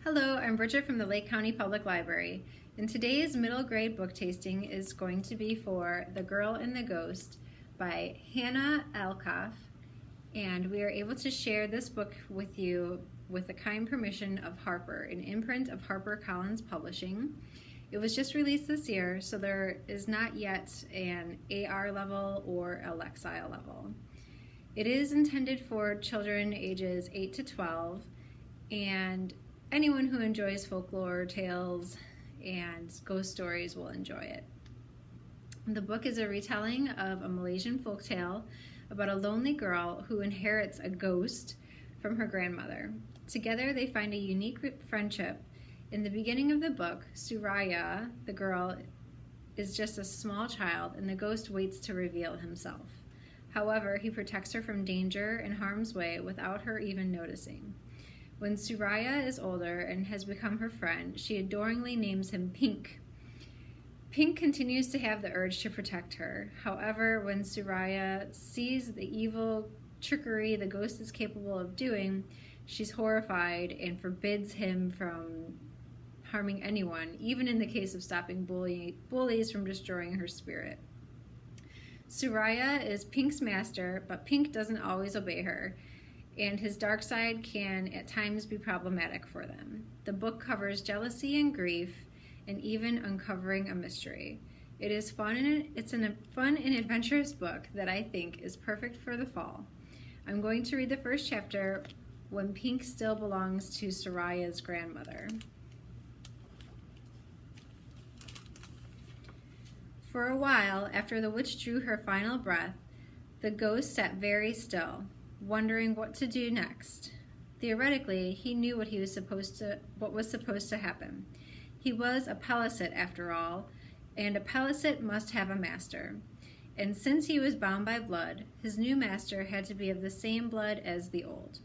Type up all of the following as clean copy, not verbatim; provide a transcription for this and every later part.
Hello, I'm Bridgette from the Lake County Public Library, and today's middle grade book tasting is going to be for The Girl and the Ghost by Hanna Alkaf, and we are able to share this book with you with the kind permission of Harper, an imprint of HarperCollins Publishing. It was just released this year, so there is not yet an AR level or a Lexile level. It is intended for children ages 8 to 12, and anyone who enjoys folklore tales and ghost stories will enjoy it. The book is a retelling of a Malaysian folktale about a lonely girl who inherits a ghost from her grandmother. Together they find a unique friendship. In the beginning of the book, Suraya, the girl, is just a small child and the ghost waits to reveal himself. However, he protects her from danger and harm's way without her even noticing. When Suraya is older and has become her friend, she adoringly names him Pink. Pink continues to have the urge to protect her. However, when Suraya sees the evil trickery the ghost is capable of doing, she's horrified and forbids him from harming anyone, even in the case of stopping bullies from destroying her spirit. Suraya is Pink's master, but Pink doesn't always obey her, and his dark side can at times be problematic for them. The book covers jealousy and grief, and even uncovering a mystery. It is fun, and it's a fun and adventurous book that I think is perfect for the fall. I'm going to read the first chapter, When Pink Still Belongs to Suraya's Grandmother. For a while, after the witch drew her final breath, the ghost sat very still, wondering what to do next. Theoretically, he knew what was supposed to happen. He was a Pelicet after all, and a Pelicet must have a master. And since he was bound by blood, his new master had to be of the same blood as the old.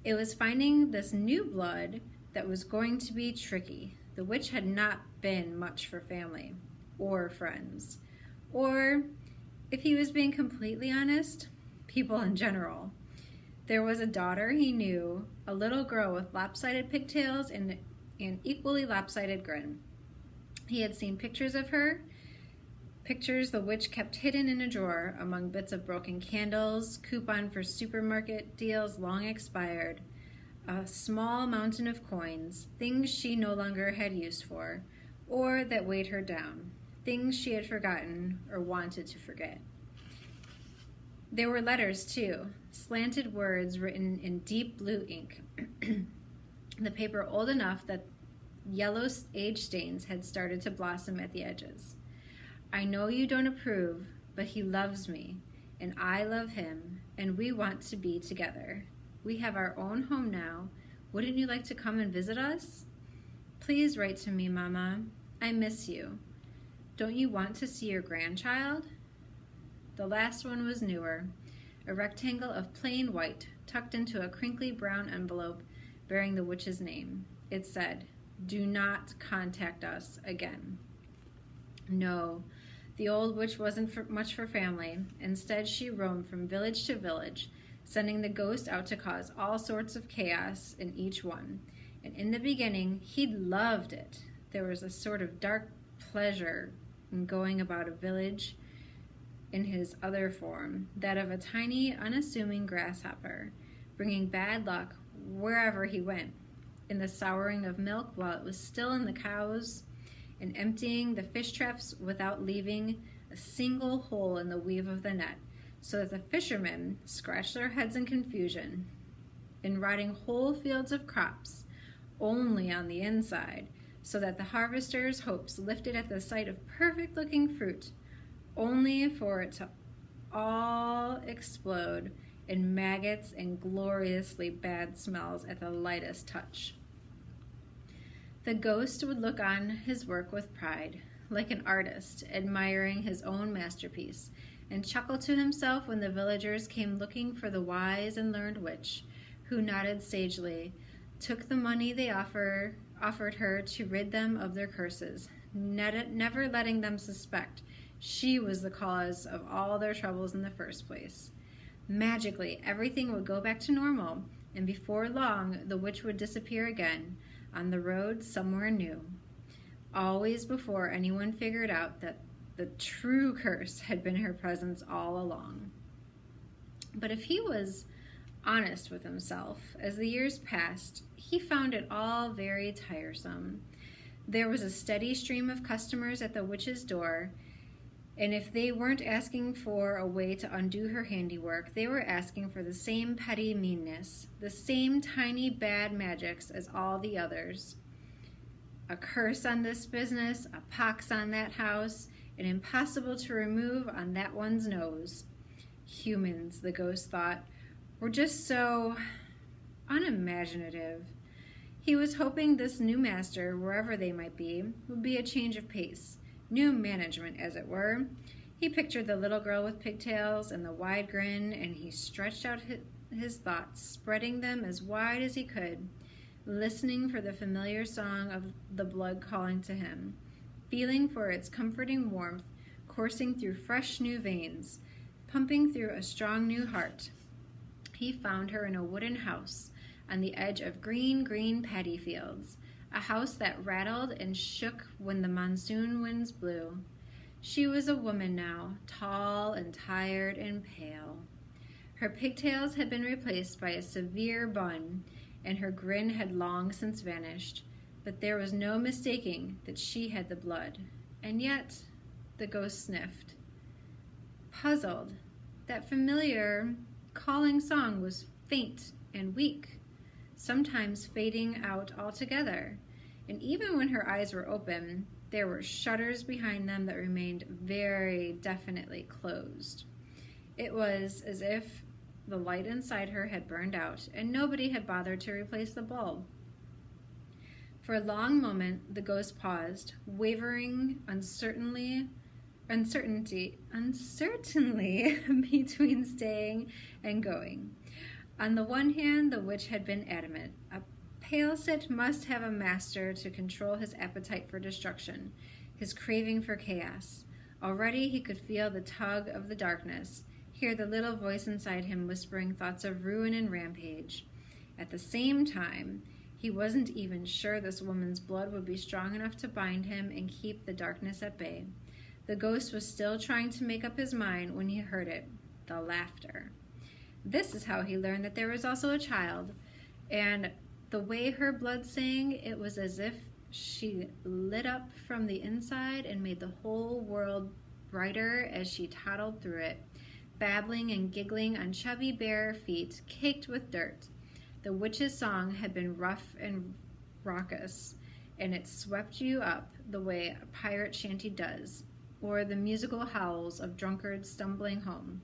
It was finding this new blood that was going to be tricky. The witch had not been much for family or friends, or, if he was being completely honest, people in general. There was a daughter he knew, a little girl with lopsided pigtails and an equally lopsided grin. He had seen pictures of her, pictures the witch kept hidden in a drawer among bits of broken candles, coupon for supermarket deals long expired, a small mountain of coins, things she no longer had use for, or that weighed her down, things she had forgotten or wanted to forget. There were letters, too, slanted words written in deep blue ink, the paper old enough that yellow age stains had started to blossom at the edges. I know you don't approve, but he loves me, and I love him, and we want to be together. We have our own home now. Wouldn't you like to come and visit us? Please write to me, Mama. I miss you. Don't you want to see your grandchild? The last one was newer, a rectangle of plain white tucked into a crinkly brown envelope bearing the witch's name. It said, "Do not contact us again." No, the old witch wasn't much for family. Instead, she roamed from village to village, sending the ghost out to cause all sorts of chaos in each one. And in the beginning, he loved it. There was a sort of dark pleasure in going about a village in his other form, that of a tiny, unassuming grasshopper, bringing bad luck wherever he went, in the souring of milk while it was still in the cows, and emptying the fish traps without leaving a single hole in the weave of the net, so that the fishermen scratched their heads in confusion, in rotting whole fields of crops, only on the inside, so that the harvester's hopes lifted at the sight of perfect-looking fruit, only for it to all explode in maggots and gloriously bad smells at the lightest touch. The ghost would look on his work with pride, like an artist admiring his own masterpiece, and chuckle to himself when the villagers came looking for the wise and learned witch, who nodded sagely, took the money they offered her to rid them of their curses, never letting them suspect she was the cause of all their troubles in the first place. Magically, everything would go back to normal, and before long, the witch would disappear again, on the road somewhere new. Always before anyone figured out that the true curse had been her presence all along. But if he was honest with himself, as the years passed, he found it all very tiresome. There was a steady stream of customers at the witch's door, and if they weren't asking for a way to undo her handiwork, they were asking for the same petty meanness, the same tiny bad magics as all the others. A curse on this business, a pox on that house, and impossible to remove on that one's nose. Humans, the ghost thought, were just so unimaginative. He was hoping this new master, wherever they might be, would be a change of pace, new management, as it were. He pictured the little girl with pigtails and the wide grin, and he stretched out his thoughts, spreading them as wide as he could, listening for the familiar song of the blood calling to him, feeling for its comforting warmth coursing through fresh new veins, pumping through a strong new heart. He found her in a wooden house on the edge of green paddy fields, a house that rattled and shook when the monsoon winds blew. She was a woman now, tall and tired and pale. Her pigtails had been replaced by a severe bun, and her grin had long since vanished, but there was no mistaking that she had the blood. And yet, the ghost sniffed. Puzzled, that familiar calling song was faint and weak, sometimes fading out altogether, and even when her eyes were open, there were shutters behind them that remained very definitely closed. It was as if the light inside her had burned out, and nobody had bothered to replace the bulb. For a long moment, the ghost paused, wavering uncertainly between staying and going. On the one hand, the witch had been adamant. A pale-sit must have a master to control his appetite for destruction, his craving for chaos. Already he could feel the tug of the darkness, hear the little voice inside him whispering thoughts of ruin and rampage. At the same time, he wasn't even sure this woman's blood would be strong enough to bind him and keep the darkness at bay. The ghost was still trying to make up his mind when he heard it, the laughter. This is how he learned that there was also a child, and the way her blood sang, it was as if she lit up from the inside and made the whole world brighter as she toddled through it, babbling and giggling on chubby bare feet caked with dirt. The witch's song had been rough and raucous, and it swept you up the way a pirate shanty does, or the musical howls of drunkards stumbling home.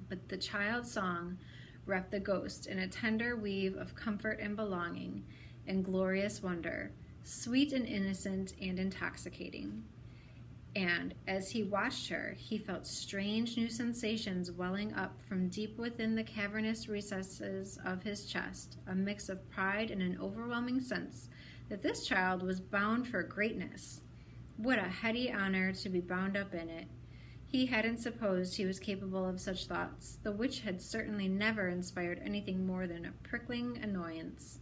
But the child's song wrapped the ghost in a tender weave of comfort and belonging and glorious wonder, sweet and innocent and intoxicating. And as he watched her, he felt strange new sensations welling up from deep within the cavernous recesses of his chest, a mix of pride and an overwhelming sense that this child was bound for greatness. What a heady honor to be bound up in it. He hadn't supposed he was capable of such thoughts. The witch had certainly never inspired anything more than a prickling annoyance.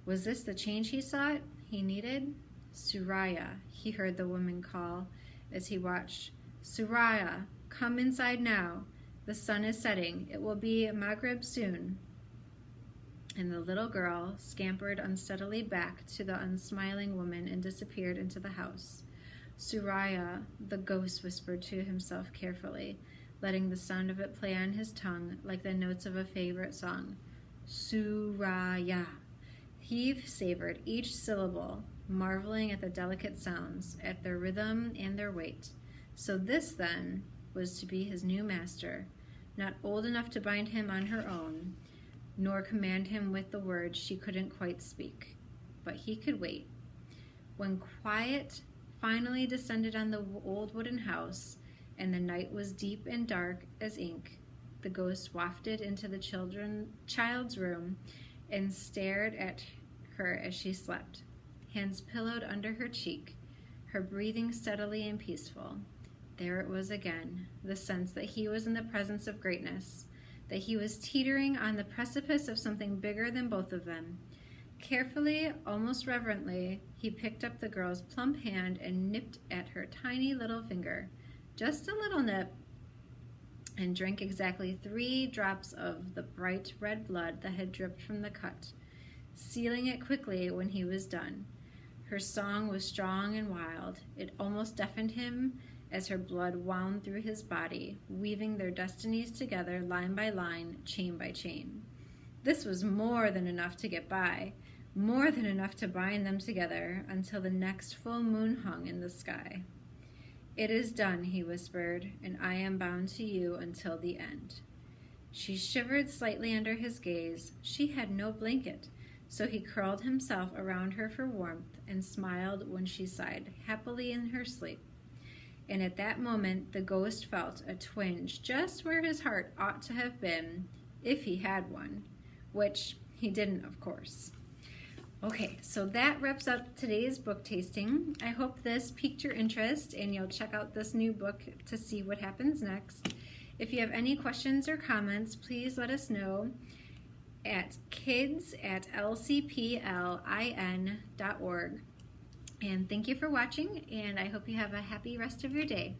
Was this the change he sought, he needed? Suraya, he heard the woman call as he watched. Suraya, come inside now. The sun is setting. It will be Maghrib soon. And the little girl scampered unsteadily back to the unsmiling woman and disappeared into the house. Suraya, the ghost whispered to himself carefully, letting the sound of it play on his tongue like the notes of a favorite song. Suraya. He savored each syllable, marveling at the delicate sounds, at their rhythm and their weight. So this, then, was to be his new master, not old enough to bind him on her own, nor command him with the words she couldn't quite speak. But he could wait. When quiet finally descended on the old wooden house, and the night was deep and dark as ink, the ghost wafted into the child's room and stared at her as she slept, hands pillowed under her cheek, her breathing steadily and peaceful. There it was again, the sense that he was in the presence of greatness, that he was teetering on the precipice of something bigger than both of them. Carefully, almost reverently, he picked up the girl's plump hand and nipped at her tiny little finger. Just a little nip, and drank exactly 3 drops of the bright red blood that had dripped from the cut, sealing it quickly when he was done. Her song was strong and wild. It almost deafened him as her blood wound through his body, weaving their destinies together line by line, chain by chain. This was more than enough to get by, more than enough to bind them together until the next full moon hung in the sky. "It is done," he whispered, "and I am bound to you until the end." She shivered slightly under his gaze. She had no blanket, so he curled himself around her for warmth and smiled when she sighed happily in her sleep. And at that moment the ghost felt a twinge just where his heart ought to have been, if he had one, which he didn't, of course. Okay, so that wraps up today's book tasting. I hope this piqued your interest and you'll check out this new book to see what happens next. If you have any questions or comments, please let us know at kids@lcplin.org. And thank you for watching, and I hope you have a happy rest of your day.